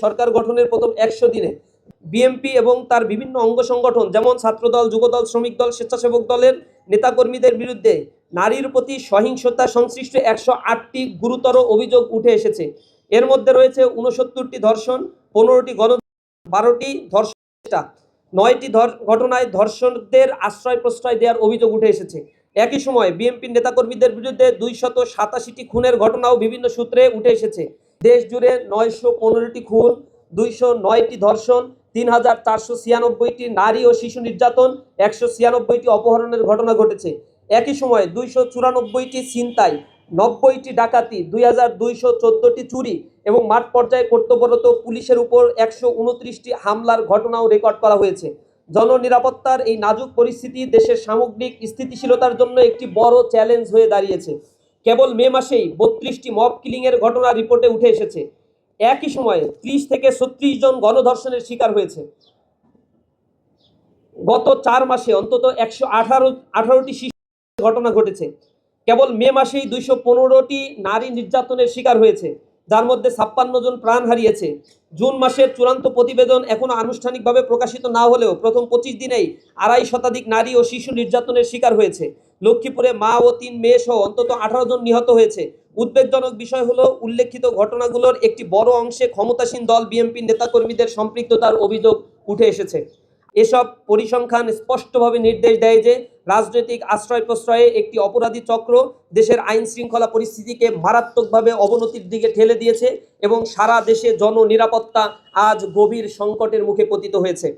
সরকার গঠনের প্রথম 100 দিনে বিএনপি এবং তার বিভিন্ন অঙ্গ সংগঠন যেমন ছাত্রদল, যুবদল, শ্রমিক দল, স্বেচ্ছাসেবক দলের নেতাকর্মীদের বিরুদ্ধে নারীর প্রতি সহিংসতা সংশ্লিষ্ট 108টি গুরুতর অভিযোগ উঠে এসেছে। এর মধ্যে রয়েছে 69টি ধর্ষণ, 15টি গণ, 12টি ধর্ষণ, 9টি ঘটনায় ধর্ষকদের আশ্রয় প্রশ্রয় দেওয়ার অভিযোগ উঠে এসেছে। একই সময় বিএনপির নেতাকর্মীদের বিরুদ্ধে 287টি খুনের ঘটনাও বিভিন্ন সূত্রে উঠে এসেছে। দেশ জুড়ে 915টি খুন, 209টি ধর্ষণ, 3496টি নারী ও শিশু নির্যাতন, 196টি অপহরণের ঘটনা ঘটেছে। একই সময়ে 294টি ছিনতাই, 90টি ডাকাতি, 2214টি চুরি এবং মাঠ পর্যায়ে কর্তব্যরত পুলিশের উপর 129টি হামলার ঘটনাও রেকর্ড করা হয়েছে। জননিরাপত্তার এই নাজুক পরিস্থিতি দেশের সামগ্রিক স্থিতিশীলতার জন্য একটি বড় চ্যালেঞ্জ হয়ে দাঁড়িয়েছে। কেবল মে মাসেই 32টি মব কিলিংয়ের ঘটনা রিপোর্টে উঠে এসেছে। একই সময়ে 30 থেকে 36 জন গণধর্ষণের শিকার হয়েছে। গত 4 মাসে অন্তত 118টি শিশু ঘটনা ঘটেছে। কেবল মে মাসেই 215টি নারী নির্যাতনের শিকার হয়েছে, যার মধ্যে 56 জন প্রাণ হারিয়েছে। জুন মাসের চূড়ান্ত প্রতিবেদন এখনো আনুষ্ঠানিকভাবে প্রকাশিত না হলেও প্রথম 25 দিনেই 2.5 শতাধিক নারী ও শিশু নির্যাতনের শিকার হয়েছে। লক্ষ্মীপুরে মা ও 3 মেয়ে সহ অন্তত 18 জন নিহত হয়েছে। উদ্বেগজনক বিষয় হলো উল্লেখিত ঘটনাগুলোর একটি বড় অংশে ক্ষমতাসীন দল বিএনপির নেতাকর্মীদের সম্পৃক্ততার অভিযোগ উঠে এসেছে। এসব পরিসংখ্যান স্পষ্টভাবে নির্দেশ দেয় যে রাজনৈতিক আশ্রয় প্রশ্রয়ে একটি অপরাধী চক্র দেশের আইন শৃঙ্খলা পরিস্থিতিকে মারাত্মকভাবে অবনতির দিকে ঠেলে দিয়েছে এবং সারা দেশে জননিরাপত্তা আজ গভীর সংকটের মুখে পতিত হয়েছে।